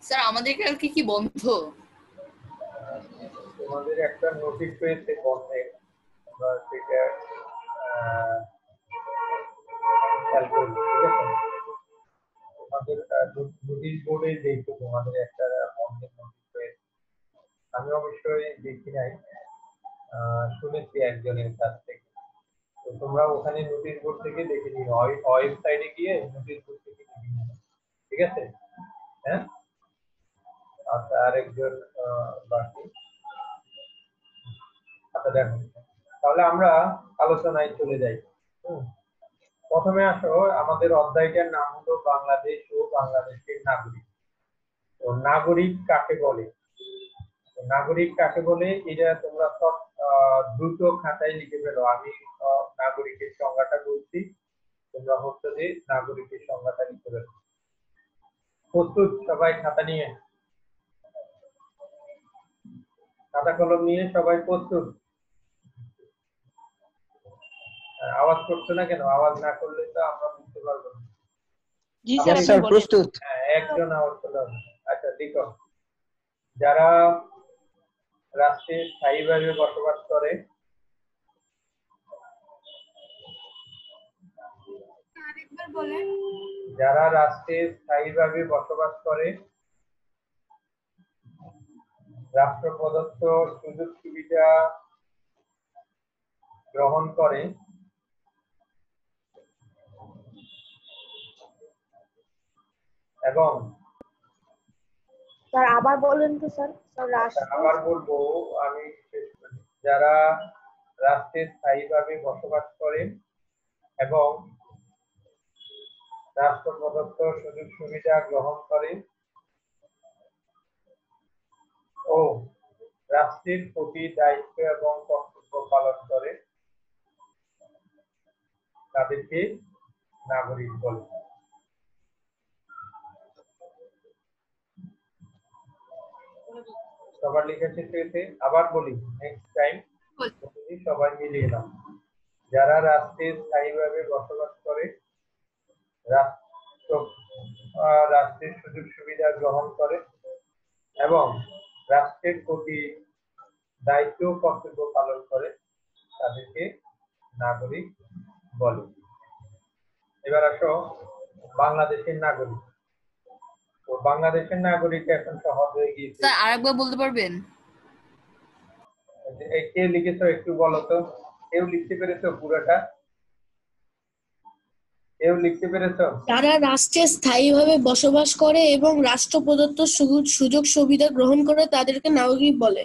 Sir আমাদের কালকে কি বন্ধ? তোমাদের একটা নোটিশ পেয়েছে বন্ধে, আমরা সেটা খেয়াল করব, ঠিক আছে? তোমাদের নোটিশ বোর্ডে দেখো তোমাদের একটা বন্ধের নোটিশ পেয়েছে। আমি অবশ্যই দেখি নাই, শুনেছি একজনের কাছ থেকে। তো তোমরা ওখানে নোটিশ বোর্ড থেকে দেখে নিও, ওয়েবসাইটে গিয়ে নোটিশ বোর্ড থেকে দেখে নিও, ঠিক আছে? হ্যাঁ, আচ্ছা, আরেকজন বাকি। আচ্ছা দেখো, তাহলে আমরা আলোচনায় চলে যাই। প্রথমে আসো, আমাদের অধ্যায়টার নাম হলো বাংলাদেশ ও বাংলাদেশের নাগরিক। তো নাগরিক কাকে বলে, নাগরিক কাকে বলে এটা তোমরা সব দ্রুত খাতায় লিখে ফেলো। আমি নাগরিকের সংজ্ঞাটা বলছি, তোমরা হচ্ছে যে নাগরিকের সংজ্ঞাটা লিখে ফেলো। প্রস্তুত সবাই? খাতা নিয়ে, খাতা কলম নিয়ে সবাই প্রস্তুত? আওয়াজ করছো না কেন? আওয়াজ না করলে তো আমরা বুঝতে পারবো না। জি স্যার, প্রস্তুত। একজন আওয়াজ করলো। আচ্ছা লিখো, যারা রাষ্ট্রে স্থায়ীভাবে বসবাস করে, যারা রাষ্ট্রে স্থায়ীভাবে বসবাস করে, রাষ্ট্র প্রদত্ত সুযোগ সুবিধা গ্রহণ করে এবং স্যার আবার বলেন তো স্যার। আবার বলবো আমি, যারা রাষ্ট্রে স্থায়ীভাবে বসবাস করে এবং রাষ্ট্র প্রদত্ত সুযোগ সুবিধা গ্রহণ করে ও রাষ্ট্রের প্রতি দায়িত্ব এবং কর্তব্য পালন করে, তাদেরকে নাগরিক বলে। সবার লিখেছে পেয়েছে? আবার বলি, নেক্সট টাইম সবাই মিলিয়ে নাও। যারা রাষ্ট্রে স্থায়ীভাবে বসবাস করে, রাষ্ট্রের সুযোগ সুবিধা গ্রহণ করে এবং রাষ্ট্রের প্রতি দায়িত্ব কর্তব্য পালন করে, তাদেরকে নাগরিক বলে। এবার আসো বাংলাদেশের নাগরিক। তো বাংলাদেশের নাগরিক এখন সহজ হয়ে গিয়েছে। স্যার আরেকবার বলতে পারবেন? কে লিখেছো একটু বলো তো? কেউ লিখতে পেরেছো পুরোটা? কেউ লিখতে পেরেছো? যারা রাষ্ট্রে স্থায়ীভাবে বসবাস করে এবং রাষ্ট্র প্রদত্ত সুযোগ সুবিধা গ্রহণ করে তাদেরকে নাগরিক বলে।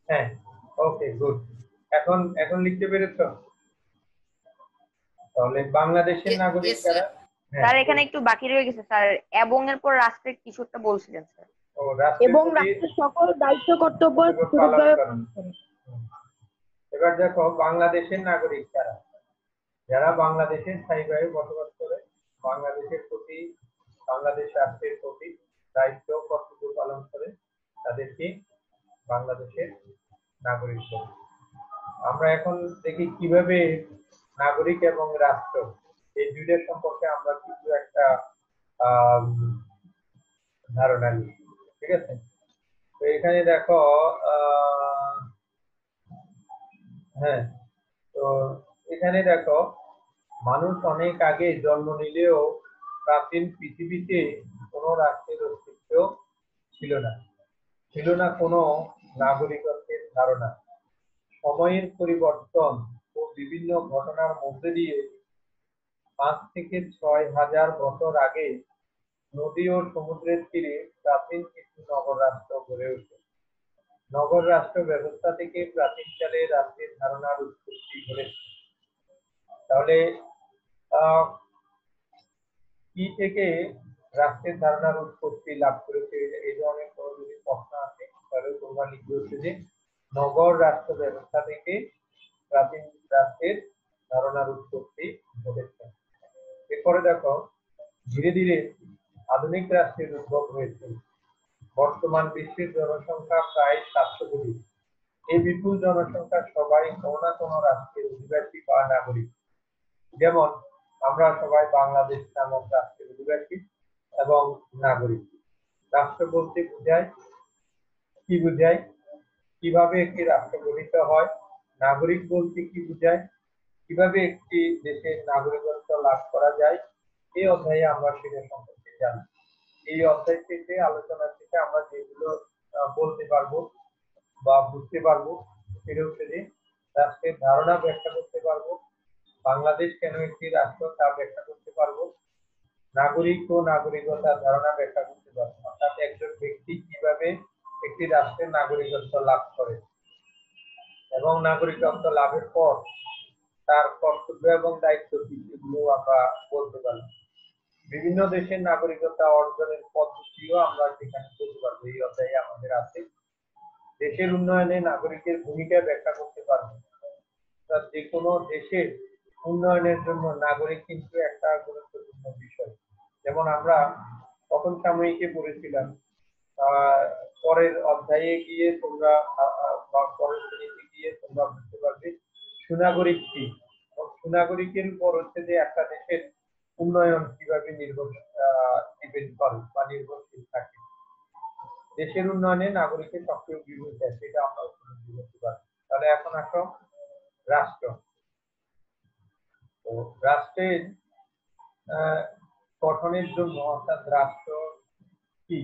হ্যাঁ, ওকে, গুড। এখন লিখতে পেরেছো? তাহলে বাংলাদেশের নাগরিক কারা? স্যার এখানে একটু বাকি রয়ে গেছে স্যার, এবং এর পর রাষ্ট্রের কিছু একটা বলছিলেন স্যার। এবং রাষ্ট্রের সকল দায়িত্ব কর্তব্য সঠিকভাবে পালন করে। এবার দেখো বাংলাদেশের নাগরিক কারা? যারা বাংলাদেশে স্থায়ীভাবে বসবাস করে, বাংলাদেশের প্রতি, বাংলাদেশ রাষ্ট্রের প্রতি দায়িত্ব কর্তব্য পালন করে, তাদেরকে বাংলাদেশের নাগরিক বলে। আমরা এখন দেখি কিভাবে নাগরিক এবং রাষ্ট্র এই দুইটার সম্পর্কে আমরা কিছু একটা ধারণা নিই, ঠিক আছে? তো এখানে দেখো, হ্যাঁ, তো এখানে দেখো, মানুষ অনেক আগে জন্ম নিলেও প্রাচীন পৃথিবীতে কোনো রাষ্ট্রের অস্তিত্ব ছিল না, ছিল না কোনো নাগরিকত্বের ধারণা। সময়ের পরিবর্তন ও বিভিন্ন ঘটনার মধ্যে দিয়ে 5 থেকে 6,000 বছর আগে নদী ও সমুদ্রের তীরে প্রাচীন কিছু নগর রাষ্ট্র গড়ে ওঠে। নগর রাষ্ট্র ব্যবস্থা থেকে প্রাচীনকালে রাষ্ট্রের ধারণার উৎপত্তি ঘটেছে। তাহলে কি থেকে রাষ্ট্রের ধারণার উৎপত্তি লাভ করেছে? এই ধরনের কোনো যদি প্রশ্ন আসে তাহলে তোমরা লিখবে হচ্ছে যে নগর রাষ্ট্র ব্যবস্থা থেকে প্রাচীন রাষ্ট্রের ধারণার উৎপত্তি ঘটেছে। এরপরে দেখো, ধীরে ধীরে আধুনিক রাষ্ট্রের উদ্ভব হয়েছে। বর্তমান বিশ্বের জনসংখ্যা প্রায় 700 কোটি। এই বিপুল জনসংখ্যা সবাই কোনো না কোনো রাষ্ট্রের অধিবাসী বা নাগরিক। যেমন আমরা সবাই বাংলাদেশ নামক রাষ্ট্রের অধিবাসী এবং নাগরিক। রাষ্ট্র বলতে বোঝায় কি বোঝায়, কিভাবে একটি রাষ্ট্র গঠিত হয়, নাগরিক বলতে কি বোঝায়, কিভাবে একটি দেশের নাগরিকত্ব লাভ করা যায়, এই অধ্যায়ে আমরা সেটা সম্পর্কে জানি। এই অধ্যায় থেকে আলোচনা থেকে আমরা যেগুলো বলতে পারবো বা বুঝতে পারবো সেটা হচ্ছে যে রাষ্ট্রের ধারণা ব্যাখ্যা করতে পারবো, বাংলাদেশ কেন একটি রাষ্ট্র তা ব্যাখ্যা করতে পারবো, নাগরিক ও নাগরিকতার ধারণা ব্যাখ্যা করতে পারবো, অর্থাৎ একজন ব্যক্তি কিভাবে একটি রাষ্ট্রের নাগরিকত্ব লাভ করে এবং নাগরিকত্ব লাভের পর তার কর্তব্য এবং দায়িত্ব কি সেগুলো আমরা বলতে পারি। বিভিন্ন দেশের নাগরিকতা অর্জনের পদ্ধতিও আমরা সেখানে বলতে পারবো। এই অধ্যায়ে আমাদের আছে দেশের উন্নয়নে নাগরিকের ভূমিকা ব্যাখ্যা করতে পারবো। যে কোনো দেশের উন্নয়নের জন্য নাগরিক কিন্তু একটা গুরুত্বপূর্ণ বিষয়। যেমন আমরা প্রথম সাময়িকে পড়েছিলাম, পরের অধ্যায়ে গিয়ে তোমরা বা পরের শ্রেণীতে গিয়ে তোমরা বুঝতে পারবে সুনাগরিক কি। সুনাগরিকের উপর হচ্ছে যে একটা দেশের উন্নয়ন কিভাবে ডিপেন্ড করে বা নির্ভরশীল থাকে। দেশের উন্নয়নে নাগরিকের সক্রিয় ভূমিকা সেটা আমরা উপলব্ধি করতে পারি। তাহলে এখন আসো রাষ্ট্র। তো রাষ্ট্রের গঠনের জন্য অর্থাৎ রাষ্ট্র কি,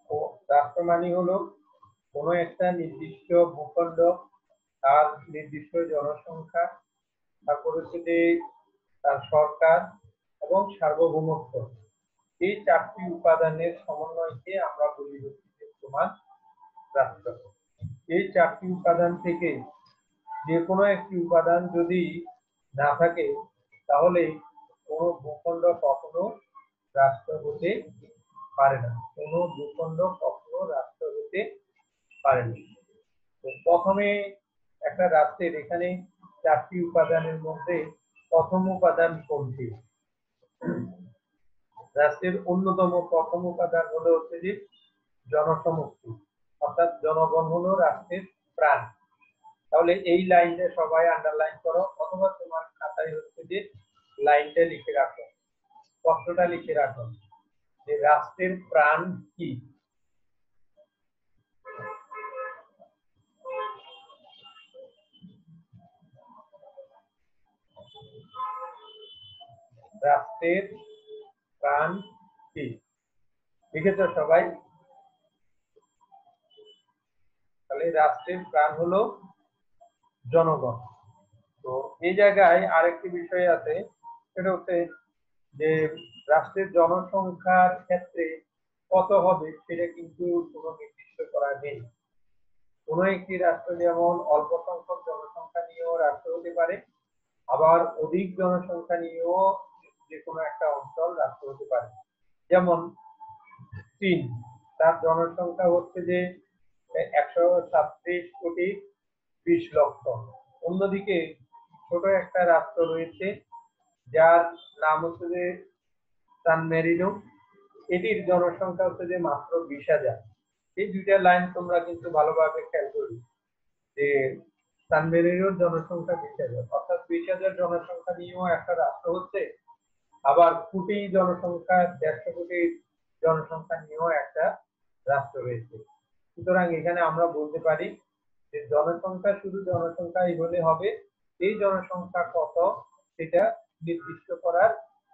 ও রাষ্ট্র মানে হলো কোনো একটা নির্দিষ্ট ভূখণ্ড, তার নির্দিষ্ট জনসংখ্যা, তারপর হচ্ছে যে তার সরকার এবং সার্বভৌমত্ব, এই চারটি উপাদানের সমন্বয়কে আমরা বলি হচ্ছে তোমার রাষ্ট্র। এই চারটি উপাদান থেকে যে কোনো একটি উপাদান যদি না থাকে তাহলে কোনো ভূখণ্ড কখনো রাষ্ট্র হতে পারে না, কোনো ভূখণ্ড কখনো রাষ্ট্র হতে পারে না। তো প্রথমে একটা রাষ্ট্রের এখানে চারটি উপাদানের মধ্যে প্রথম উপাদান কোনটি? রাষ্ট্রের অন্যতম প্রথম উপাদান হলো হচ্ছে যে জনসমষ্টি, অর্থাৎ জনগণ হলো রাষ্ট্রের প্রাণ। তাহলে এই লাইনটা সবাই আন্ডারলাইন করো, অথবা তোমার খাতায় হচ্ছে যে লাইনটা লিখে রাখো, প্রশ্নটা লিখে রাখো যে রাষ্ট্রের প্রাণ কি। রাষ্ট্রের প্রাণ কি লিখেছ সবাই? তাহলে রাষ্ট্রের প্রাণ হলো জনগণ। তো এই জায়গায় আরেকটি বিষয় আছে, সেটা হচ্ছে যে রাষ্ট্রের জনসংখ্যার ক্ষেত্রে কত হবে সেটা কিন্তু কোনো নির্দিষ্ট করা নেই। কোনো একটি রাষ্ট্র যেমন অল্প সংখ্যক জনসংখ্যা নিয়েও রাষ্ট্র হতে পারে, আবার অধিক জনসংখ্যা নিয়েও যে কোনো একটা অঞ্চল রাষ্ট্র হতে পারে। যেমন চীন, তার জনসংখ্যা হচ্ছে যে 137,20,00,000। অন্যদিকে ছোট একটা রাষ্ট্র রয়েছে যার নাম হচ্ছে যে সান মেরিনো, এটির জনসংখ্যা হচ্ছে যে মাত্র 20,000। এই দুইটা লাইন তোমরা কিন্তু ভালোভাবে খেয়াল করবে যে সান মেরিনোর জনসংখ্যা 20,000, অর্থাৎ 20,000 জনসংখ্যা নিয়েও একটা রাষ্ট্র হচ্ছে, আবার কোটি জনসংখ্যা 150 কোটি জনসংখ্যা নিয়েও একটা রাষ্ট্র রয়েছে। সুতরাং এখানে আমরা বলতে পারি যে জনসংখ্যা শুধু জনসংখ্যাই হলে হবে, এই জনসংখ্যা কত সেটা নির্দিষ্ট করার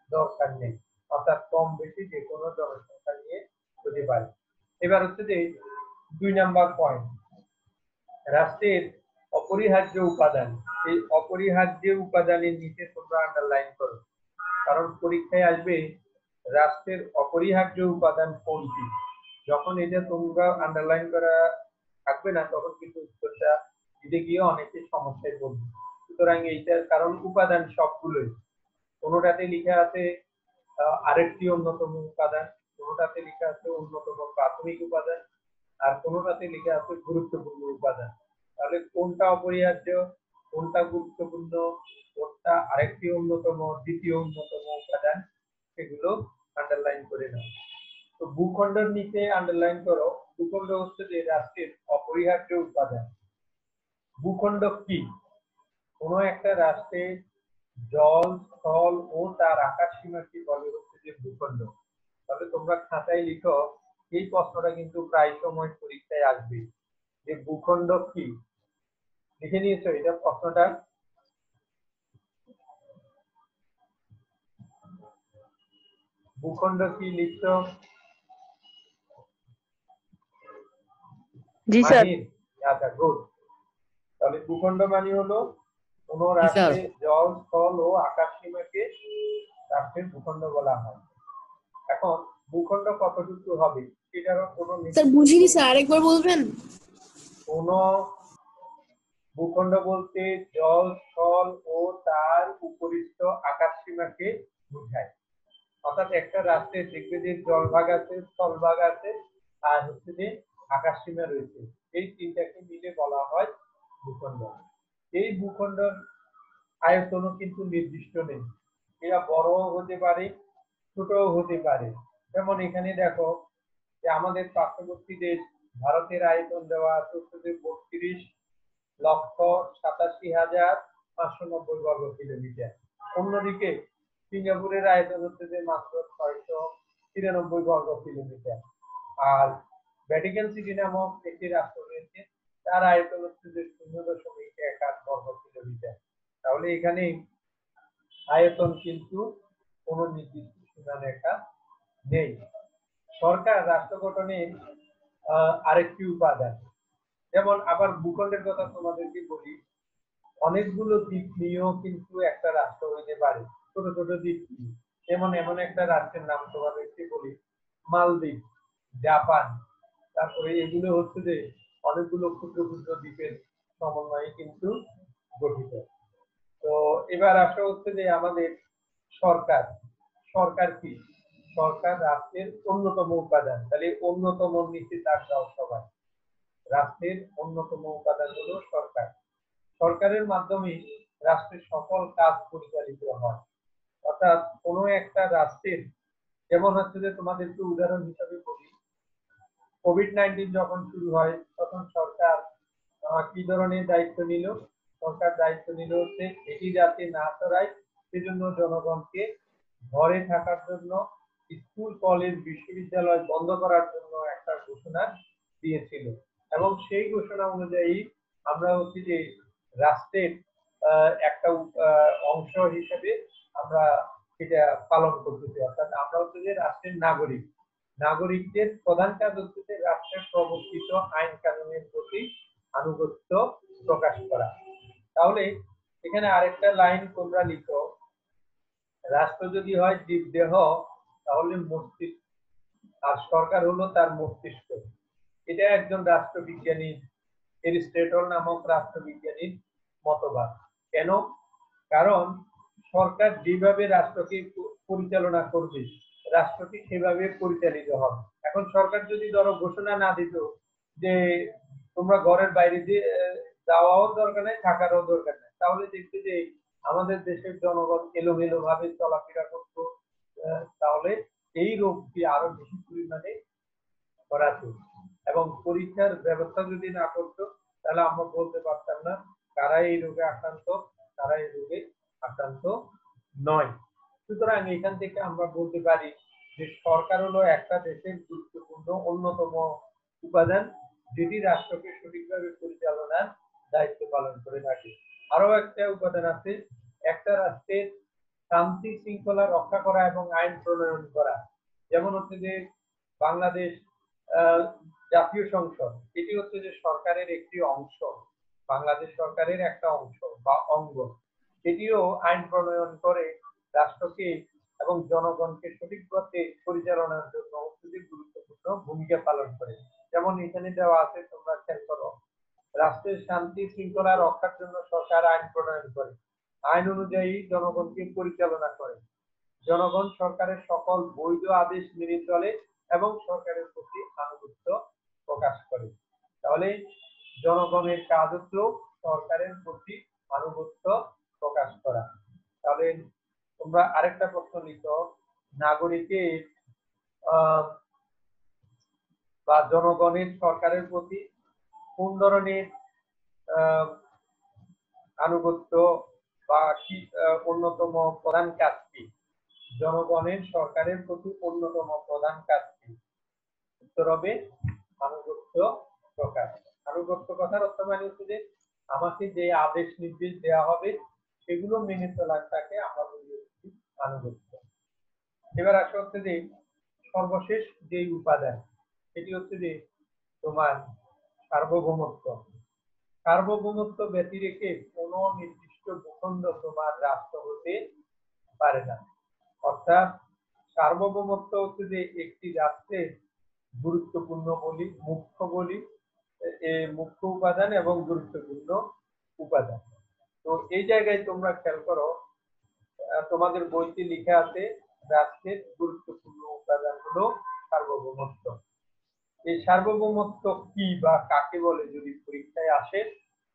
দরকার নেই, অর্থাৎ কম বেশি যে কোনো জনসংখ্যা নিয়ে হতে পারে। এবার হচ্ছে যে 2 নাম্বার পয়েন্ট, রাষ্ট্রের অপরিহার্য উপাদান। এই অপরিহার্য উপাদানের নিচে তোমরা আন্ডারলাইন করো, কারণ পরীক্ষায় আসবে রাষ্ট্রের অপরিহার্য উপাদান কোনটি। যখন এটা তোমরা আন্ডারলাইন করা থাকবে না তখন কিন্তু উত্তরটা দিতে গিয়ে অনেকে সমস্যায় পড়বে। সুতরাং এইটার কারণ উপাদান সবগুলোই, কোনোটাতে লিখা আছে আরেকটি অন্যতম উপাদান, কোনোটাতে লিখা আছে অন্যতম প্রাথমিক উপাদান, আর কোনোটাতে লিখা আছে গুরুত্বপূর্ণ উপাদান। তাহলে কোনটা অপরিহার্য, কোনটা গুরুত্বপূর্ণ, কোনটা আরেকটি অন্যতম, দ্বিতীয় অন্যতম উপাদান, সেগুলো আন্ডারলাইন করে নাও। তো ভূখণ্ডের নিচে আন্ডারলাইন করো, ভূখণ্ড হচ্ছে যে রাষ্ট্রের অপরিহার্য উপাদান। ভূখণ্ড কি? কোনো একটা রাষ্ট্রে জল, স্থল ও তার আকাশ সীমাকে বলে হচ্ছে যে ভূখণ্ড। তাহলে তোমরা খাতায় লিখো এই প্রশ্নটা কিন্তু প্রায় সময় পরীক্ষায় আসবে যে ভূখণ্ড কি। লিখে নিয়েছো এটা প্রশ্নটা? ভূখণ্ড কি লিখছো? জি স্যার। মাহির? আচ্ছা, গুড। তাহলে ভূখণ্ড মানে হলো কোন জি স্যার। রাষ্ট্রে জল, স্থল ও আকাশ সীমাকে রাষ্ট্রের ভূখণ্ড বলা হয়। এখন ভূখণ্ড কতটুকু হবে সেটারও কোনো স্যার বুঝিনি স্যার, আরেকবার বলবেন? কোন ভূখণ্ড বলতে জল, স্থল ও তার উপরিস্থ আকাশ সীমাকে বোঝায়। অর্থাৎ একটা রাষ্ট্রে দেখবে যে জলভাগ আছে, স্থলভাগ আছে, আর হচ্ছে যে আকাশ সীমা রয়েছে, এই তিনটাকে মিলে বলা হয় ভূখণ্ড। এই ভূখণ্ডের আয়তনও কিন্তু নির্দিষ্ট নেই, এরা বড়ও হতে পারে, ছোটও হতে পারে। যেমন এখানে দেখো যে আমাদের পার্শ্ববর্তী দেশ ভারতের আয়তন দেওয়া আছে হচ্ছে 32,87,590 বর্গ কিলোমিটার। অন্যদিকে সিঙ্গাপুরের আয়তন হচ্ছে যে মাত্র 693 বর্গ কিলোমিটার। আর ভ্যাটিকান সিটি নামক একটি রাষ্ট্র রয়েছে, তার আয়তন হচ্ছে যে 0.18 বর্গ কিলোমিটার। তাহলে এখানে আয়তন কিন্তু কোন নির্দিষ্ট সীমারেখা নেই। সরকার রাষ্ট্র গঠনের আরেকটি উপাদান। যেমন আবার ভূখণ্ডের কথা তোমাদেরকে বলি, অনেকগুলো দিক নিয়েও কিন্তু একটা রাষ্ট্র হইতে পারে, ছোট ছোট দিক নিয়ে। যেমন এমন একটা রাষ্ট্রের নাম তোমাদেরকে বলি, মালদ্বীপ, জাপান। তারপরে এগুলো হচ্ছে যে অনেকগুলো ক্ষুদ্র ক্ষুদ্র দ্বীপের সমন্বয়ে কিন্তু গঠিত। তো এবার আসা হচ্ছে যে আমাদের সরকার। সরকার কি? সরকার রাষ্ট্রের অন্যতম উপাদান। তাহলে অন্যতম নিচে তার দাও সবাই। রাষ্ট্রের অন্যতম উপাদান হলো সরকার। সরকারের মাধ্যমে রাষ্ট্রের সকল কাজ পরিচালিত হয়। অর্থাৎ কোনো একটা রাষ্ট্রের, যেমন হচ্ছে যে তোমাদেরকে উদাহরণ হিসাবে বলি, কোভিড-19 যখন শুরু হয় তখন সরকার কি ধরনের দায়িত্ব নিল? সরকার দায়িত্ব নিল হচ্ছে এটি যাতে না ছড়ায় সেজন্য জনগণকে ঘরে থাকার জন্য, স্কুল, কলেজ, বিশ্ববিদ্যালয় বন্ধ করার জন্য একটা ঘোষণা দিয়েছিল। এবং সেই ঘোষণা অনুযায়ী আমরা হচ্ছে যে রাষ্ট্রের একটা অংশ হিসেবে আমরা এটা পালন করতেছি। অর্থাৎ আমরা হচ্ছে যে রাষ্ট্রের নাগরিক। নাগরিকদের প্রধান কাজ হচ্ছে যে রাষ্ট্রের প্রবর্তিত আইন কানুনের প্রতি আনুগত্য প্রকাশ করা। তাহলে এখানে আরেকটা লাইন তোমরা লিখো, রাষ্ট্র যদি হয় জীবদেহ তাহলে মস্তিষ্ক, আর সরকার হলো তার মস্তিষ্ক। এটা একজন রাষ্ট্রবিজ্ঞানী এরিস্টটল নামক রাষ্ট্রবিজ্ঞানীর মতবাদ। কেন? কারণ সরকার যেভাবে রাষ্ট্রকে পরিচালনা করবে, রাষ্ট্রটি সেভাবে পরিচালিত হবে। এখন সরকার যদি ধরো ঘোষণা না দিত যে তোমরা ঘরের বাইরে দিয়ে যাওয়াও দরকার নেই, থাকারও দরকার নেই, তাহলে দেখতে যে আমাদের দেশের জনগণ এলোমেলো ভাবে চলাফেরা করতো, তাহলে এই রোগটি আরো বেশি পরিমাণে করাতো। এবং পরীক্ষার ব্যবস্থা যদি না করতো তাহলে আমরা বলতে পারতাম না কারা এই রোগে আক্রান্ত, কারা এই রোগে আক্রান্ত নয়। সুতরাং এখান থেকে আমরা বলতে পারি যে সরকার হলো একটা দেশের গুরুত্বপূর্ণ অন্যতম উপাদান, যেটি রাষ্ট্রকে সঠিকভাবে পরিচালনার দায়িত্ব পালন করে থাকে। আরো একটা উপাদান আছে, একটা রাষ্ট্রের শান্তি শৃঙ্খলা রক্ষা করা এবং আইন প্রণয়ন করা। যেমন হচ্ছে যে বাংলাদেশ জাতীয় সংসদ, এটি হচ্ছে যে সরকারের একটি অংশ, বাংলাদেশ সরকারের একটা অংশ বা অঙ্গ। এটিও আইন প্রণয়ন করে রাষ্ট্রকে এবং জনগণকে সঠিক পথে পরিচালনার জন্য খুবই গুরুত্বপূর্ণ ভূমিকা পালন করে। যেমন এখানে দেওয়া আছে, তোমরা খেয়াল করো, রাষ্ট্রের শান্তি শৃঙ্খলা রক্ষার জন্য সরকার আইন প্রণয়ন করে, আইন অনুযায়ী জনগণকে পরিচালনা করে, জনগণ সরকারের সকল বৈধ আদেশ মেনে চলে এবং সরকারের প্রতি আনুগত্য প্রকাশ করে। তাহলে জনগণের কাজ হচ্ছে সরকারের প্রতি আনুগত্য প্রকাশ করা। তাহলে তোমরা আরেকটা প্রশ্ন লিখো, নাগরিকের বা জনগণের সরকারের প্রতি কোন ধরনের আনুগত্য বা কি অন্যতম প্রধান কাজ কি? জনগণের সরকারের প্রতি অন্যতম প্রধান কাজ কি? উত্তর হবে আনুগত্য প্রকাশ। আনুগত্য কথার অর্থ মানে হচ্ছে যে আমাকে যে আদেশ নির্দেশ দেওয়া হবে সেগুলো মেনে চলাটাকে আমরা বলি হচ্ছে আনুগত্য। এবার আসা হচ্ছে যে সর্বশেষ যে উপাদান সেটি হচ্ছে যে তোমার সার্বভৌমত্ব। সার্বভৌমত্ব ব্যতি রেখে কোনো নির্দিষ্ট ভূখণ্ড তোমার রাষ্ট্র হতে পারে না। অর্থাৎ সার্বভৌমত্ব হচ্ছে যে একটি রাষ্ট্রের গুরুত্বপূর্ণ বলি, মুখ্য উপাদান এবং গুরুত্বপূর্ণ উপাদান। তো এই জায়গায় তোমরা খেয়াল করো, তোমাদের বইতে লেখা আছে রাষ্ট্রের গুরুত্বপূর্ণ উপাদান হলো সার্বভৌমত্ব। এই সার্বভৌমত্ব কি বা কাকে বলে যদি পরীক্ষায় আসে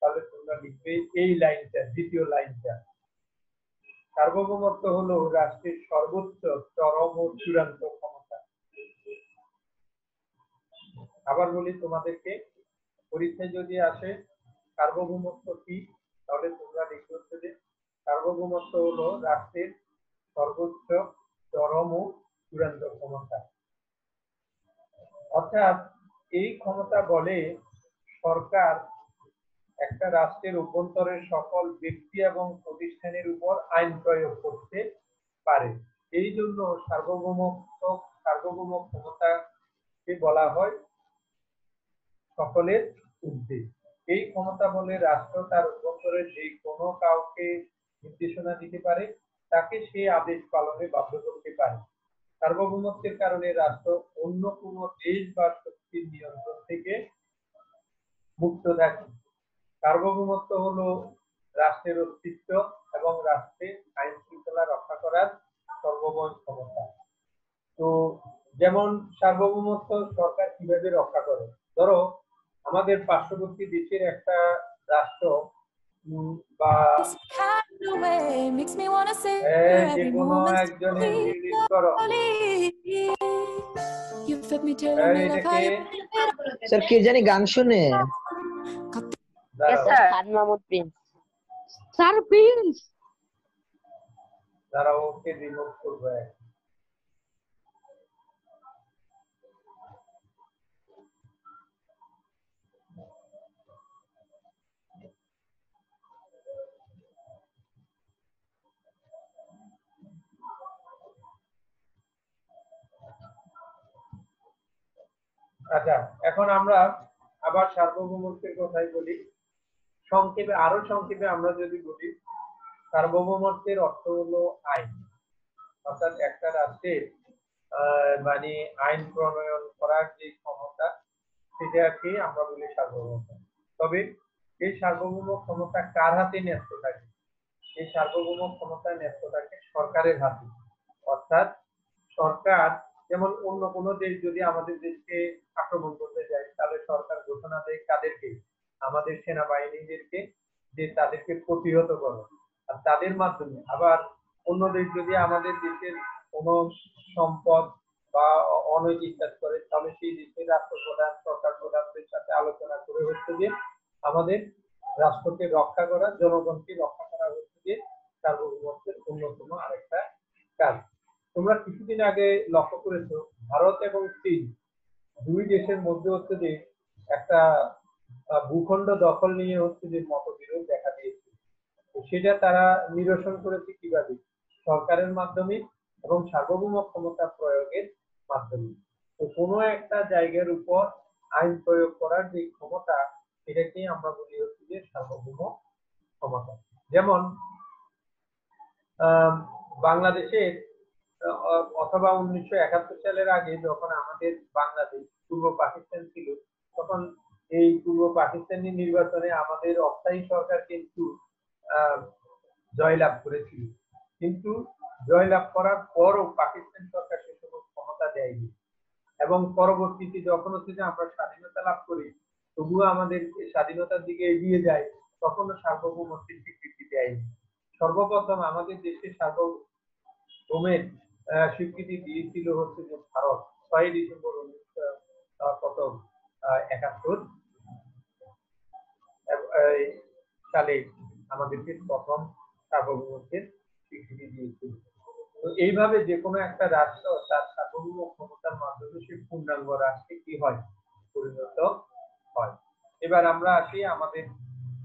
তাহলে তোমরা লিখবে এই লাইনটা, দ্বিতীয় লাইনটা। সার্বভৌমত্ব হলো রাষ্ট্রের সর্বোচ্চ, চরম ও চূড়ান্ত ক্ষমতা। আবার বলি তোমাদেরকে, পরীক্ষায় যদি আসে সার্বভৌমত্ব কি, তাহলে তোমরা লিখতে হচ্ছে যে সার্বভৌমত্ব হলো রাষ্ট্রের সর্বোচ্চ, চরম ও চূড়ান্ত ক্ষমতা। অর্থাৎ এই ক্ষমতা বলে সরকার একটা রাষ্ট্রের অভ্যন্তরের সকল ব্যক্তি এবং প্রতিষ্ঠানের উপর আইন প্রয়োগ করতে পারে। এই জন্য সার্বভৌম ক্ষমতাকে বলা হয় সকলের ঊর্ধ্বে। এই ক্ষমতা বলে রাষ্ট্র তার অভ্যন্তরে যে কোনো কাউকে নির্দেশনা দিতে পারে, তাকে সে আদেশ পালনে বাধ্য করতে পারে। সার্বভৌমত্বের কারণে রাষ্ট্র অন্য কোনো দেশ বা শক্তির নিয়ন্ত্রণ থেকে মুক্ত থাকে। সার্বভৌমত্ব হলো রাষ্ট্রের অস্তিত্ব এবং রাষ্ট্রের আইন শৃঙ্খলা রক্ষা করার সর্বময় ক্ষমতা। তো যেমন সার্বভৌমত্ব সরকার কিভাবে রক্ষা করে, ধরো আমাদের পার্শ্ববর্তী দেশের একটা রাষ্ট্র বা যে কোনো একজনের রিলিজ করো, এটাকে স্যার কে জানি গান শুনে। যারা ওকে রিমুভ করবে। আচ্ছা, এখন আমরা আবার সার্বভৌমত্বের কথাই বলি। সংক্ষেপে, আরো সংক্ষেপে আমরা যদি বলি, সার্বভৌমত্বের অর্থ হলো আইন। অর্থাৎ একটা রাষ্ট্রের মানে আইন প্রণয়ন করার যে ক্ষমতা, সেটাকে আমরা বলি সার্বভৌমত্ব। তবে এই সার্বভৌম ক্ষমতা কার হাতে ন্যস্ত থাকে? এই সার্বভৌম ক্ষমতা ন্যস্ত থাকে সরকারের হাতে। অর্থাৎ সরকার, যেমন অন্য কোনো দেশ যদি আমাদের দেশকে আক্রমণ করতে যায়, তাহলে সরকার ঘোষণা দেয় কাদেরকে? আমাদের সেনাবাহিনীদেরকে, যে তাদেরকে প্রতিহত করো। আর তাদের মাধ্যমে আবার অন্য দেশ যদি আমাদের দেশের কোনো সম্পদ বা অনৈতিক কাজ করে, তাহলে সেই দেশের রাষ্ট্রপ্রধান, সরকার প্রধানদের সাথে আলোচনা করে হচ্ছে যে আমাদের রাষ্ট্রকে রক্ষা করা, জনগণকে রক্ষা করা হচ্ছে যে সার্বভৌমত্বের অন্যতম আরেকটা কাজ। তোমরা কিছুদিন আগে লক্ষ্য করেছো ভারত এবং চীন দুই দেশের মধ্যে হচ্ছে যে একটা ভূখণ্ড দখল নিয়ে হচ্ছে যে মতবিরোধ দেখা দিয়েছে। সেটা তারা নিরসন করেছে কিভাবে? সরকারের মাধ্যমে এবং সার্বভৌম ক্ষমতা প্রয়োগের মাধ্যমে। তো কোনো একটা জায়গার উপর আইন প্রয়োগ করার যে ক্ষমতা, সেটাকে আমরা বলি হচ্ছে যে সার্বভৌম ক্ষমতা। যেমন বাংলাদেশের অথবা 1971 সালের আগে যখন আমাদের বাংলাদেশ পূর্ব পাকিস্তান ছিল, তখন এই পূর্ব পাকিস্তানি নির্বাচনে আমাদের অস্থায়ী সরকার কিন্তু জয়লাভ করেছিল। কিন্তু জয়লাভ করার পরও পাকিস্তান সরকার সে সকল ক্ষমতা দেয়নি, এবং পরবর্তীতে যখন হচ্ছে যে আমরা স্বাধীনতা লাভ করি, তবুও আমাদের স্বাধীনতার দিকে এগিয়ে যায়, তখনও সার্বভৌমত্বের স্বীকৃতি দেয়নি। সর্বপ্রথম আমাদের দেশে সার্বভৌমের স্বীকৃতি দিয়েছিল হচ্ছে যে ভারত 6 ডিসেম্বর 1971 সালে আমাদেরকে প্রথম সার্বভৌমত্বের স্বীকৃতি দিয়েছিল। তো এইভাবে যে কোনো একটা রাষ্ট্র তার সার্বভৌম সার্বভৌম ক্ষমতার মাধ্যমে সে পূর্ণাঙ্গ রাষ্ট্রে কি হয়, পরিণত হয়। এবার আমরা আসি, আমাদের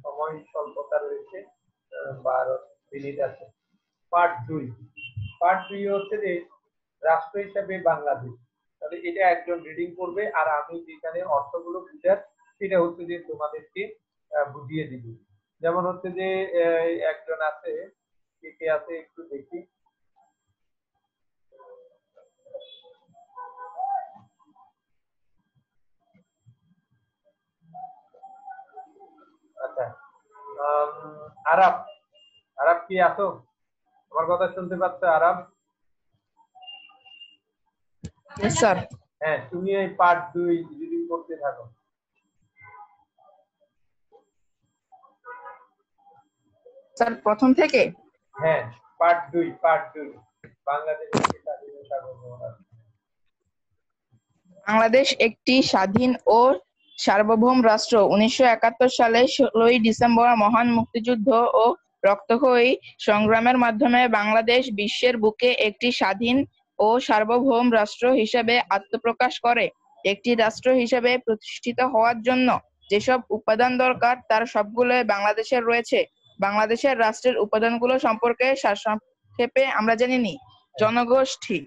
সময় স্বল্পতা রয়েছে, 12 মিনিট আছে। পার্ট 2 হচ্ছে যে রাষ্ট্র হিসাবে বাংলাদেশ। তাহলে এটা একজন রিডিং করবে আর আমি যেখানে অর্থগুলো বুঝার সেটা হচ্ছে যে তোমাদেরকে বুঝিয়ে দিব। যেমন হচ্ছে যে একজন আছে, কে আছে একটু দেখি। আচ্ছা, আরাব, আরাব কি আছো? আমার কথা শুনতে পাচ্ছ আরাব? স্যার। হ্যাঁ, তুমি এই পার্ট 2 রিডিং করতে থাকো। স্যার প্রথম থেকে? হ্যাঁ, পার্ট 2 বাংলাদেশের একটি স্বাধীন ও সার্বভৌম রাষ্ট্র। বাংলাদেশ একটি স্বাধীন ও সার্বভৌম রাষ্ট্র। 1971 সালে 16ই ডিসেম্বর মহান মুক্তিযুদ্ধ ও রক্তক্ষয়ী সংগ্রামের মাধ্যমে বাংলাদেশ বিশ্বের বুকে একটি স্বাধীন ও সার্বভৌম রাষ্ট্র হিসেবে আত্মপ্রকাশ করে। একটি রাষ্ট্র হিসেবে প্রতিষ্ঠিত হওয়ার জন্য যেসব উপাদান দরকার তার সবগুলোই বাংলাদেশের রয়েছে। বাংলাদেশের রাষ্ট্রের উপাদানগুলো সম্পর্কে সারসংক্ষেপে আমরা জেনে নিই। জনগোষ্ঠী।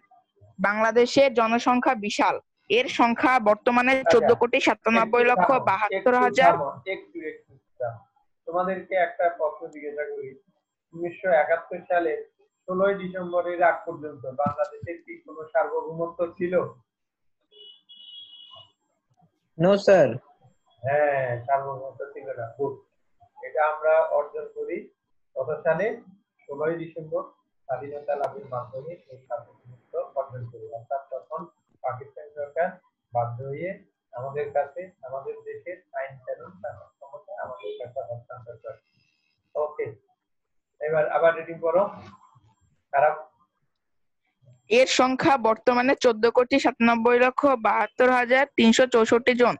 বাংলাদেশের জনসংখ্যা বিশাল। এর সংখ্যা বর্তমানে 14,97,72,000। একটু থামো। তোমাদেরকে একটা প্রশ্ন জিজ্ঞাসা করি। 1971 সালে 16ই ডিসেম্বরের আগ পর্যন্ত বাংলাদেশের কি কোনো সার্বভৌমত্ব ছিল? No sir. হ্যাঁ, সার্বভৌমত্ব ছিল না। গুড। এটা আমরা অর্জন করি কত সালে? 16ই ডিসেম্বর স্বাধীনতা লাভের মাধ্যমে এই সার্বভৌমত্ব অর্জন করি। অর্থাৎ তখন পাকিস্তান সরকার বাধ্য হয়ে আমাদের কাছে, আমাদের দেশের আইন কানুন শাসন ক্ষমতা আমাদের কাছে হস্তান্তর করে। ওকে, এবার আবার রিডিং করো। খারাপ। এর সংখ্যা বর্তমানে 14,97,72,364 জন।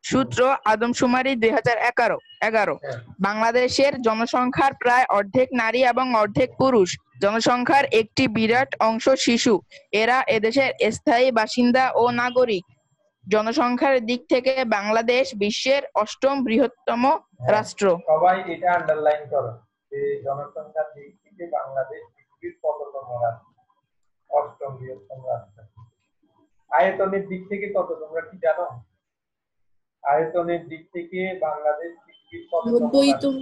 সূত্র আদমশুমারি 2011। বাংলাদেশের জনসংখ্যার প্রায় অর্ধেক নারী এবং অর্ধেক পুরুষ। জনসংখ্যার একটি বিরাট অংশ শিশু। এরা এদেশের স্থায়ী বাসিন্দা ও নাগরিক। জনসংখ্যার দিক থেকে বাংলাদেশ বিশ্বের 8ম বৃহত্তম রাষ্ট্র। সবাই এটা আন্ডারলাইন করো যে জনসংখ্যার দিক থেকে বাংলাদেশ পৃথিবীর কততম রাষ্ট্র? 8ম বৃহত্তম রাষ্ট্র। আয়তনের দিক থেকে কত তোমরা কি জানো? আয়তনের দিক থেকে বাংলাদেশ পৃথিবীর কততম রাষ্ট্র? 90তম,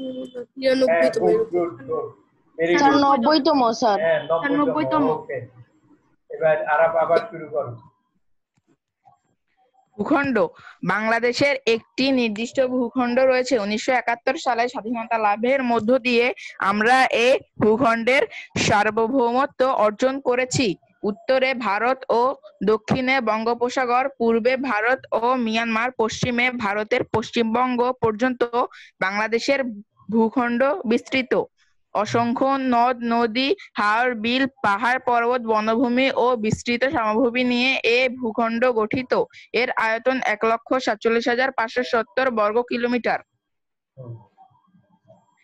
93তম। গুড। Very sir good. 90তম স্যার। হ্যাঁ, 90তম। ওকে, এবার আবার শুরু করো। ভূখণ্ড। বাংলাদেশের একটি নির্দিষ্ট ভূখণ্ড রয়েছে। 1971 সালে স্বাধীনতা লাভের মধ্য দিয়ে আমরা এ ভূখণ্ডের সার্বভৌমত্ব অর্জন করেছি। উত্তরে ভারত ও দক্ষিণে বঙ্গোপসাগর, পূর্বে ভারত ও মিয়ানমার, পশ্চিমে ভারতের পশ্চিমবঙ্গ পর্যন্ত বাংলাদেশের ভূখণ্ড বিস্তৃত। অসংখ্য নদ নদী, হাওর বিল, পাহাড় পর্বত, বনভূমি ও বিস্তৃত সমভূমি নিয়ে এ ভূখণ্ড গঠিত। এর আয়তন 1,47,570 বর্গ কিলোমিটার।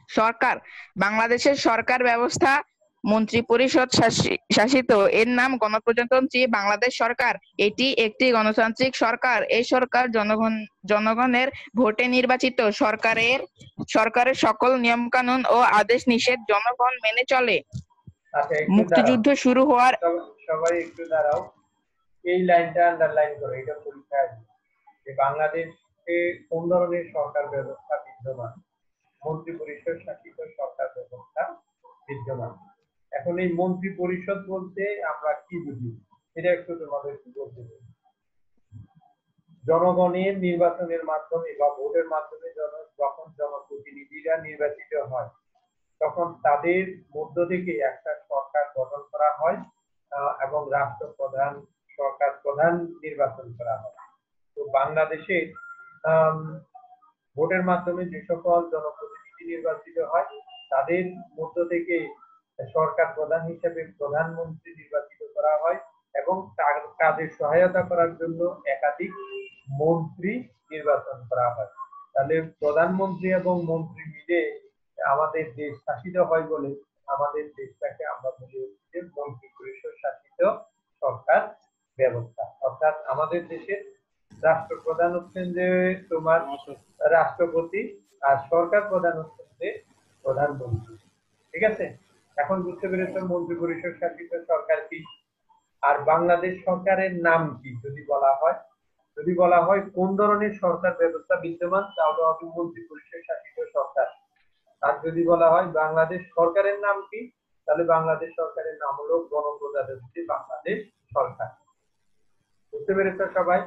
সরকার। বাংলাদেশের সরকার ব্যবস্থা মন্ত্রিপরিষদ শাসিত। এর নাম গণপ্রজাতন্ত্রী বাংলাদেশ সরকার। এটি একটি গণতান্ত্রিক সরকার। এই সরকার জনগণের ভোটে নির্বাচিত। সরকারের সকল নিয়মকানুন ও আদেশ নিষেধ জনগণ মেনে চলে। মুক্তিযুদ্ধ শুরু হওয়ার সবাই একটু দাঁড়াও। এই লাইনটা আন্ডারলাইন করো, এটা পরীক্ষায় যে বাংলাদেশে কোন ধরনের সরকার ব্যবস্থা বিদ্যমান? মন্ত্রী পরিষদ শাসিত সরকার ব্যবস্থা বিদ্যমান। এখন এই মন্ত্রী পরিষদ বলতে আমরা কি বুঝি এটা একটু তোমাদের বলতে হবে। জনগণের নির্বাচনের মাধ্যমে বা ভোটের মাধ্যমে যখন জনপ্রতিনিধিরা নির্বাচিত হয় তখন তাদের মধ্য থেকে একটা সরকার গঠন করা হয় এবং রাষ্ট্রপ্রধান, সরকার প্রধান নির্বাচন করা হয়। তো বাংলাদেশে ভোটের মাধ্যমে যে সকল জনপ্রতিনিধি নির্বাচিত হয় তাদের মধ্য থেকে সরকার প্রধান হিসেবে প্রধানমন্ত্রী নির্বাচিত করা হয় এবং তার কাজে সহায়তা করার জন্য একাধিক মন্ত্রী নির্বাচন করা হয়। তাহলে প্রধানমন্ত্রী এবং মন্ত্রী মিলে আমাদের দেশ শাসিত হয় বলে আমাদের দেশটাকে আমরা বলি হচ্ছে মন্ত্রী পরিষদ শাসিত সরকার ব্যবস্থা। আমাদের দেশের রাষ্ট্রপ্রধান হচ্ছেন যে তোমার রাষ্ট্রপতি, আর সরকার প্রধান হচ্ছেন যে প্রধানমন্ত্রী। ঠিক আছে, এখন বুঝতে পেরেছ মন্ত্রী পরিষদ শাসিত সরকার কি, আর বাংলাদেশ সরকারের নাম কি যদি বলা হয়, যদি বলা হয় কোন ধরনের সরকার ব্যবস্থা বিদ্যমান, তাহলে হবে মন্ত্রী পরিষদ শাসিত সরকার। আর যদি বলা হয় বাংলাদেশ সরকারের নাম কি, তাহলে বাংলাদেশ সরকারের নাম হলো গণপ্রজাতন্ত্রী বাংলাদেশ সরকার। বুঝতে পেরেছ সবাই?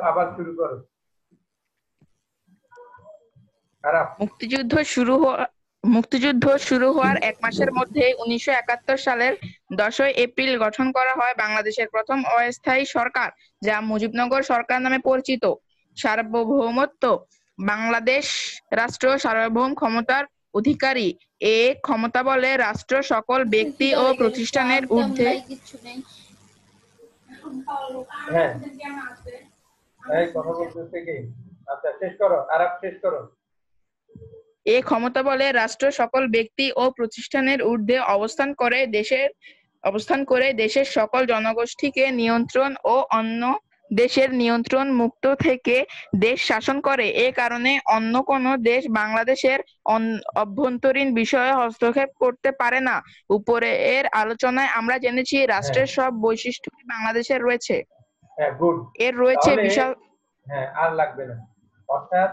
আবার শুরু করো। মুক্তিযুদ্ধ শুরু হওয়ার 1 মাসের মধ্যে 1971 সালের 10 এপ্রিল গঠন করা হয় বাংলাদেশের প্রথম অস্থায়ী সরকার, যা মুজিবনগর সরকার নামে পরিচিত। সার্বভৌমত্ব: বাংলাদেশ রাষ্ট্র সার্বভৌম ক্ষমতার অধিকারী। এ ক্ষমতা বলে রাষ্ট্র সকল ব্যক্তি ও প্রতিষ্ঠানের ঊর্ধ্বে। হ্যাঁ, এই কথা বলতেছে কি? আচ্ছা, শেষ করো, শেষ করো। এ ক্ষমতা বলে রাষ্ট্র সকল ব্যক্তি ও প্রতিষ্ঠানের ঊর্ধ্বে অবস্থান করে দেশের সকল জনগোষ্ঠীকে নিয়ন্ত্রণ ও অন্য দেশের নিয়ন্ত্রণ মুক্ত থেকে দেশ শাসন করে। এ কারণে অন্য কোনো দেশ বাংলাদেশের অভ্যন্তরীণ বিষয়ে হস্তক্ষেপ করতে পারে না। উপরের আলোচনায় আমরা জেনেছি রাষ্ট্রের সব বৈশিষ্ট্য বাংলাদেশের রয়েছে। হ্যাঁ, গুড। এর রয়েছে বিশাল। হ্যাঁ, আর লাগবে না। অর্থাৎ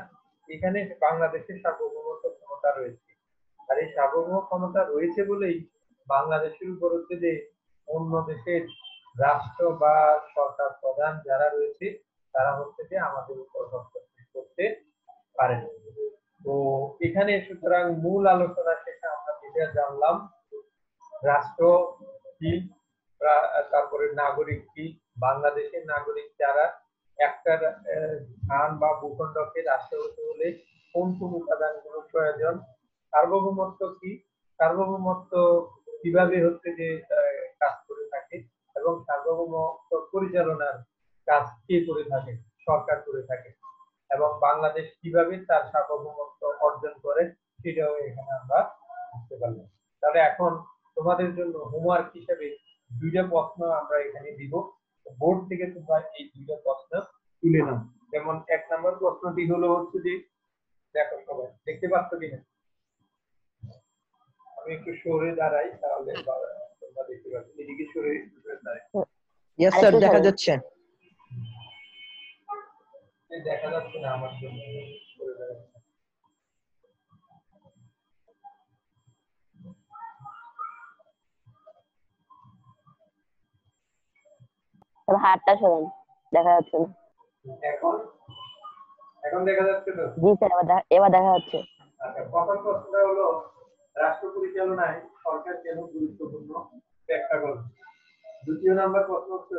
এখানে বাংলাদেশের সার্বভৌমত্ব ক্ষমতা রয়েছে, আর এই সার্বভৌম ক্ষমতা রয়েছে বলেই বাংলাদেশের উপর হচ্ছে যে অন্য দেশের রাষ্ট্র বা সরকার প্রধান যারা রয়েছে তারা হচ্ছে যে আমাদের উপর হস্তক্ষেপ করতে পারেন। তো এখানে সুতরাং মূল আলোচনা শেষে আমরা যেটা জানলাম, রাষ্ট্র কি, তারপরে নাগরিক কি, বাংলাদেশের নাগরিক যারা একটা স্থান বা ভূখণ্ডকে রাষ্ট্র হতে হলে কোন কোন উপাদানগুলো প্রয়োজন, সার্বভৌমত্ব কি, সার্বভৌমত্ব কিভাবে হচ্ছে যে কাজ করে থাকে, এবং সার্বভৌমত্ব পরিচালনার কাজ কে করে থাকে, সরকার করে থাকে, এবং বাংলাদেশ কিভাবে তার সার্বভৌমত্ব অর্জন করে সেটাও এখানে আমরা বুঝতে পারলাম। তাহলে এখন তোমাদের জন্য হোমওয়ার্ক হিসেবে 2টা প্রশ্ন আমরা এখানে দিব। বোর্ড থেকে তোমরা এই 2টা প্রশ্ন তুলে নাও। যেমন 1 নম্বর প্রশ্নটি হলো হচ্ছে যে, দেখো সবাই দেখতে পাচ্ছ কিনা, আমি একটু সরে দাঁড়াই তাহলে তোমরা দেখতে পাচ্ছ। এদিকে সরে দাঁড়াই। ইয়েস স্যার, দেখা যাচ্ছে। দেখা যাচ্ছে না আমার জন্য, সরে দাঁড়াই। হাতটা সরান, দেখা যাচ্ছে না। এখন দেখা যাচ্ছে তো? জি স্যার, এবার দেখা যাচ্ছে। আচ্ছা, প্রথম প্রশ্নটা হলো রাষ্ট্র পরিচালনায় সরকার কেন গুরুত্বপূর্ণ, ব্যাখ্যা করুন। 2য় নাম্বার প্রশ্ন হচ্ছে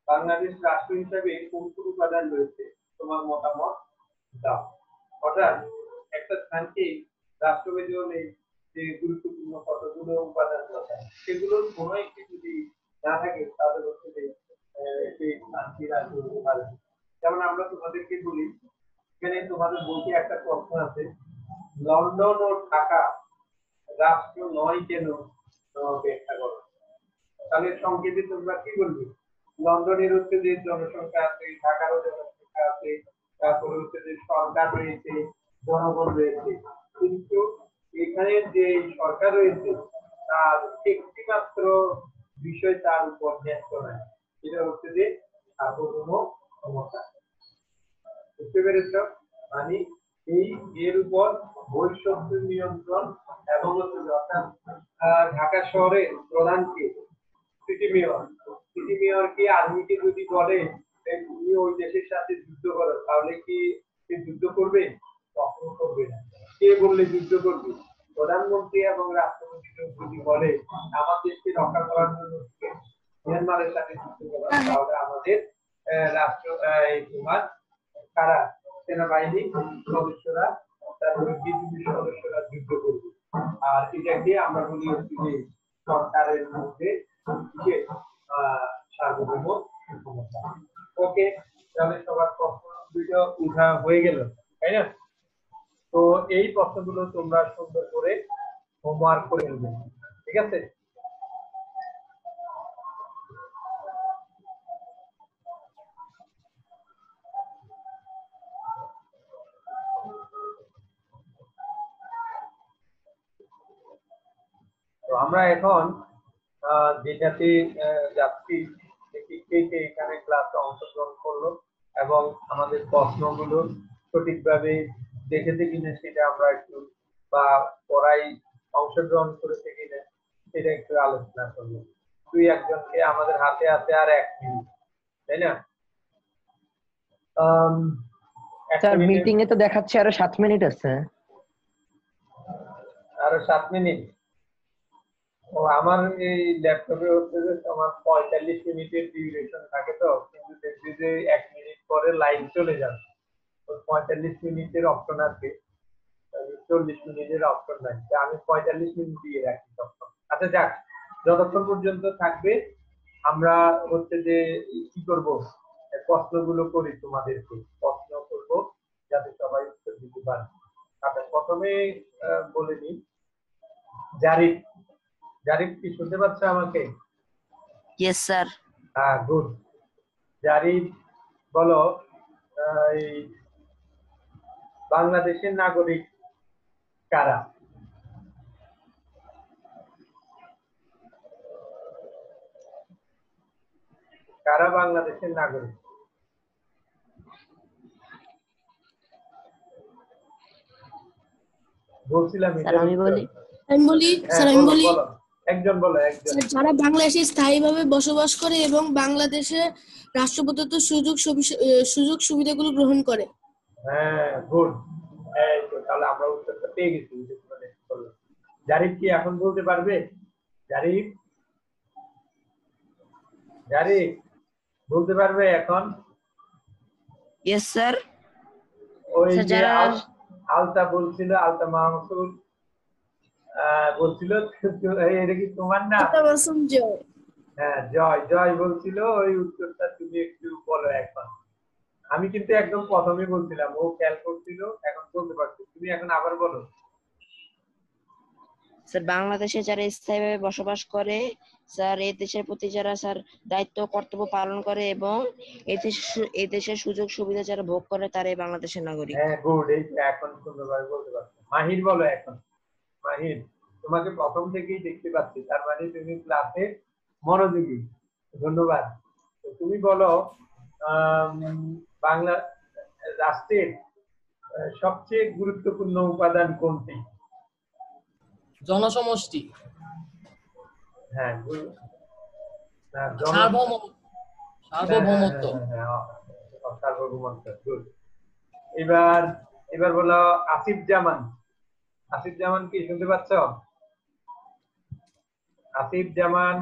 বাংলাদেশ রাষ্ট্র হিসেবে কোন কোন উপাদান রয়েছে, তোমার মতামত দাও। অর্থাৎ একটা স্থানকে রাষ্ট্র বেঁধে হলে যে গুরুত্বপূর্ণ কতগুলো উপাদান রয়েছে সেগুলোর কোনো একটি যদি না থাকে তাহলে হচ্ছে যে সেই স্থানটি রাষ্ট্র হতে পারে। যেমন আমরা তোমাদেরকে বলি, এখানে তোমাদের বলতে একটা প্রশ্ন আছে, লন্ডন ও ঢাকা রাষ্ট্র নয় কেন, ব্যাখ্যা করো। তাহলে সংক্ষেপে তোমরা কি বলবে? লন্ডনের হচ্ছে যে জনসংখ্যা আছে, ঢাকারও জনসংখ্যা আছে, তারপরে হচ্ছে যে সরকার রয়েছে, জনগণ রয়েছে, কিন্তু এখানে যে সরকার রয়েছে তার একটি মাত্র বিষয় তার উপর ন্যস্ত নয়, এটা হচ্ছে যে সার্বভৌম ক্ষমতা। বুঝতে পেরেছ? মানে এর উপর বৈষম্য নিয়ন্ত্রণ এবং অর্থাৎ ঢাকা শহরে প্রধানকে সিটি মেয়র কি আর্মিকে যদি বলে তুমি ওই দেশের সাথে যুদ্ধ করো, তাহলে কি সে যুদ্ধ করবে? কখনো করবে না। কে বললে যুদ্ধ করবে? প্রধানমন্ত্রী এবং রাষ্ট্রপতি যদি বলে আমার দেশকে রক্ষা করার জন্য মিয়ানমারের সাথে যুদ্ধ করো, তাহলে আমাদের রাষ্ট্র তোমার কারা, সেনাবাহিনী সদস্যরা, তারপরে বিজিবি সদস্যরা যুদ্ধ করবে। আর এটাকে আমরা বলি হচ্ছে যে সরকারের মধ্যে সার্বভৌম ক্ষমতা। ওকে, তাহলে সবার প্রশ্ন দুইটা উঠা হয়ে গেল, তাই না? তো এই প্রশ্নগুলো তোমরা সুন্দর করে হোমওয়ার্ক করে নেবে, ঠিক আছে? তো আমরা এখন যেটাতে যাচ্ছি, দেখি কে কে এখানে ক্লাসে অংশগ্রহণ করলো এবং আমাদের প্রশ্নগুলো সঠিকভাবে দেখেছে কিনা সেটা আমরা একটু, বা পড়াই অংশগ্রহণ করেছে কিনা সেটা একটু আলোচনা করবো। দুই একজনকে, আমাদের হাতে আছে আর 1 মিনিট, তাই না? স্যার মিটিং এ তো দেখাচ্ছে আরো 7 মিনিট আছে। আরো 7 মিনিট? ও, আমার এই ল্যাপটপে হচ্ছে যে আমার 45 মিনিটের ডিউরেশন থাকে, তো কিন্তু দেখছি যে 1 মিনিট পরে লাইভ চলে যাবে। তো 45 মিনিটের অপশন আছে, 40 মিনিটের অপশন নাই, আমি 45 মিনিট দিয়ে রাখি তখন। আচ্ছা যাক, যতক্ষণ পর্যন্ত থাকবে আমরা হচ্ছে যে কি করব, প্রশ্নগুলো করি, তোমাদেরকে প্রশ্ন করব যাতে সবাই উত্তর দিতে পারে। আচ্ছা, প্রথমে বলে নিই, জারিফ। জারিফ কি শুনতে পাচ্ছ আমাকে? Yes sir. হ্যাঁ, গুড। জারিফ বলো, এই বাংলাদেশের নাগরিক কারা? কারা বাংলাদেশের নাগরিক? বলছিলাম স্যার আমি বলি। আমি বলি হ্যাঁ, স্যার, আমি বলো, বলি বলো। একজন বলো, একজন। স্যার, যারা বাংলাদেশে স্থায়ীভাবে বসবাস করে এবং বাংলাদেশে রাষ্ট্রপ্রদত্ত সুযোগ সুবিধাগুলো গ্রহণ করে। হ্যাঁ, গুড। এই তো, তাহলে আমরা উত্তরটা পেয়ে গেছি। জারিফ কি এখন বলতে পারবে? জারিফ, জারিফ বলতে পারবে এখন? Yes sir. ওই স্যার, যে যারা আলতা বলছিল, আলতা মাহমুদ বলছিল, এটা কি তোমার না? মাসুম জয়। হ্যাঁ, জয়, জয় বলছিল। ওই উত্তরটা তুমি একটু বলো এখন। আমি কিন্তু একদম প্রথমে বলছিলাম, ও খেয়াল করছিল, এখন বলতে পারছি। তুমি এখন আবার বলো। স্যার, বাংলাদেশে যারা স্থায়ীভাবে বসবাস করে স্যার, এই দেশের প্রতি যারা স্যার দায়িত্ব কর্তব্য পালন করে এবং এই দেশের সুযোগ সুবিধা যারা ভোগ করে তারাই বাংলাদেশের নাগরিক। হ্যাঁ, গুড। এই এখন সুন্দরভাবে বলতে পারছো। মাহির বলো এখন। মাহির, তোমাকে প্রথম থেকেই দেখতে পাচ্ছি, তার মানে তুমি ক্লাসে মনোযোগী। ধন্যবাদ। তো তুমি বলো, বাংলা রাষ্ট্রের সবচেয়ে গুরুত্বপূর্ণ উপাদান কোনটি? জনসমষ্টি। হ্যাঁ, সার্বভৌমত্ব। সার্বভৌমত্ব, গুড। এবার বলো আসিফ জামান। আসিফ জামান কি শুনতে পাচ্ছ? আসিফ জামান,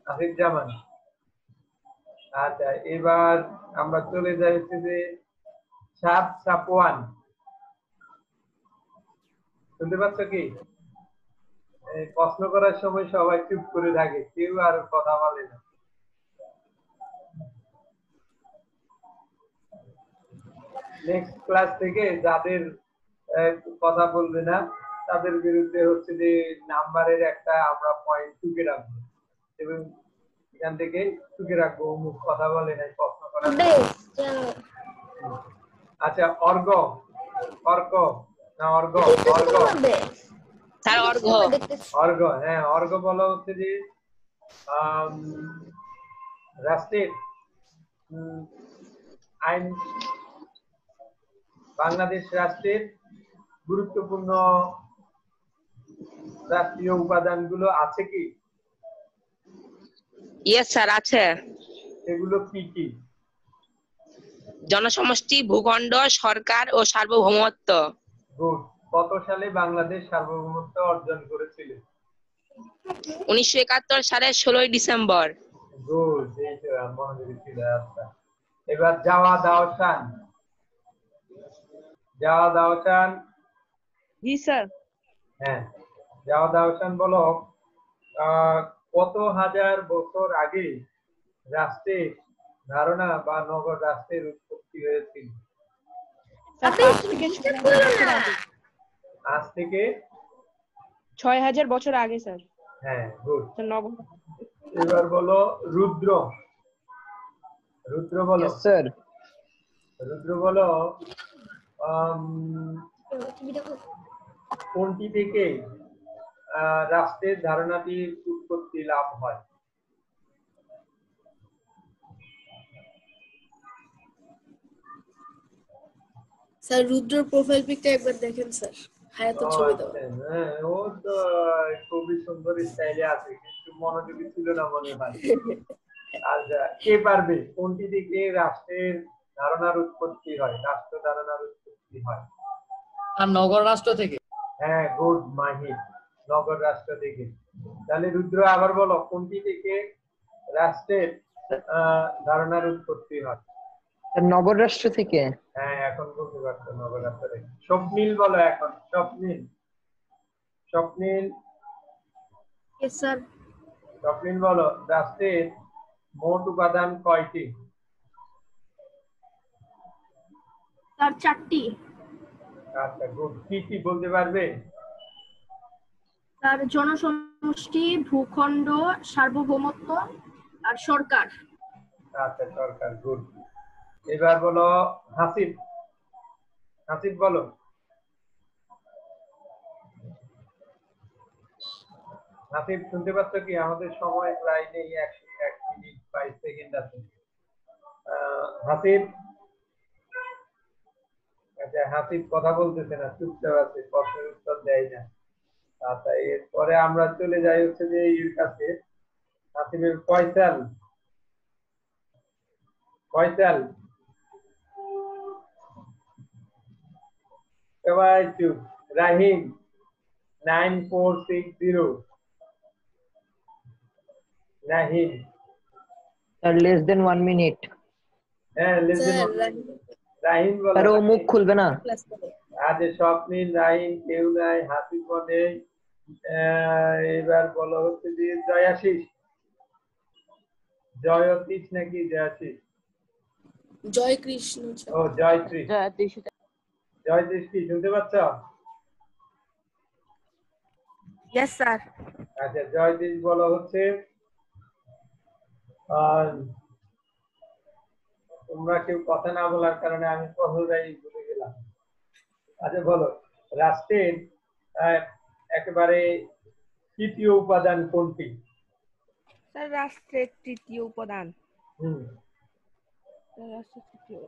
আসিফ জামান। আচ্ছা, এবার আমরা চলে যাই হচ্ছে যে সাপওয়ান। শুনতে পাচ্ছ কি? প্রশ্ন করার সময় সবাই চুপ করে থাকে, কেউ আর কথা বলে না। নেক্সট ক্লাস থেকে যাদের কথা বলবে না তাদের বিরুদ্ধে হচ্ছে যে নাম্বারের একটা আমরা পয়েন্ট টুকে রাখবো, এবং এখান থেকে টুকে রাখবো মুখ কথা বলে নাই প্রশ্ন করার। আচ্ছা, অর্ঘ, অর্ক না অর্ঘ, অর্ঘ স্যার, অর্ঘ। অর্ঘ, হ্যাঁ, অর্ঘ বলা হচ্ছে যে রাষ্ট্রের আইন, বাংলাদেশ রাষ্ট্রের গুরুত্বপূর্ণ রাষ্ট্রীয় উপাদানগুলো আছে কি? ইয়েস স্যার, আছে। এগুলো কি কি? জনসমষ্টি, ভূখণ্ড, সরকার ও সার্বভৌমত্ব। গুড। কত সালে বাংলাদেশ সার্বভৌমত্ব অর্জন করেছিল? 1971 সালের 16 ডিসেম্বর। গুড, এই তো মনোযোগী ছিল। আচ্ছা, এবার জাওয়াদ আহসান। জাওয়াদ আহসান। জি স্যার। হ্যাঁ, জাওয়াদ আহসান বলো, কত হাজার বছর আগে রাষ্ট্রের ধারণা বা নগর রাষ্ট্রের উৎপত্তি হয়েছিল? আজ থেকে 6000 বছর আগে স্যার। হ্যাঁ, গুড। এবার বলো রুদ্র। রুদ্র বলো। স্যার। রুদ্র বলো, কোনটি থেকে রাষ্ট্রের ধারণাটির উৎপত্তি লাভ হয়? স্যার রুদ্র প্রোফাইল পিকটা একবার দেখেন স্যার, হায়াতের ছবি দেওয়া। আচ্ছা, হ্যাঁ, ও তো খুবই সুন্দর স্টাইলে আছে, কিন্তু মনোযোগী ছিল না মনে হয়। আচ্ছা, কে পারবে কোনটি থেকে রাষ্ট্রের ধারণার উৎপত্তি হয়, রাষ্ট্র ধারণার উৎপত্তি হয়? আর নগর রাষ্ট্র থেকে। হ্যাঁ, গুড মাহির, নগর রাষ্ট্র থেকে। তাহলে রুদ্র আবার বলো, কোনটি থেকে রাষ্ট্রের ধারণার উৎপত্তি হয়? নগর রাষ্ট্র থেকে। হ্যাঁ, এখন বলতে পারছো নগর রাষ্ট্র থেকে। স্বপ্নীল বলো এখন, স্বপ্নীল। স্বপ্নীল স্যার স্বপ্নীল বলো, রাষ্ট্রের মোট উপাদান কয়টি? স্যার 4টি। আচ্ছা, গুড। কি কি বলতে পারবে? তার জনসমষ্টি, ভূখণ্ড, সার্বভৌমত্ব আর সরকার। আচ্ছা, সরকার, গুড। এবার বলো হাসিব। হাসিব বলো। হাসিব শুনতে পাচ্ছ কি? আমাদের সময় প্রায় নেই, 1 মিনিট 22 সেকেন্ড আছে। হাসিব। আচ্ছা, হাসিব কথা বলতেছে না, চুপচাপ আছে, প্রশ্নের উত্তর দেয় না। আচ্ছা, এরপরে আমরা চলে যাই হচ্ছে যে এর কাছে। হাসিবের ফয়সাল। ফয়সাল, সবাই চুপ। Rahim 9460। Rahim. Less than 1 minute. হ্যাঁ, লেজেন্ড। রাহিম বলো। আর ও মুখ খুলবে না। আজ স্বপ্নীল, রাহিম কেউ নাই, হাসিব নেই। এবার বলো হচ্ছে যে জয়াশিস। জয়তীশ নাকি জয়াশিস? জয় কৃষ্ণ। ও, জয়ত্রীশ। জয়ত্রীশ কি শুনতে পাচ্ছ? Yes sir. আচ্ছা, জয়ত্রীশ বলো হচ্ছে তোমরা কেউ কথা না বলার কারণে আমি কথাটাই ভুলে গেলাম। আচ্ছা, বলো রাষ্ট্রের একেবারে তৃতীয় উপাদান কোনটি? স্যার রাষ্ট্রের তৃতীয় উপাদান। হুম। রাষ্ট্রের তৃতীয়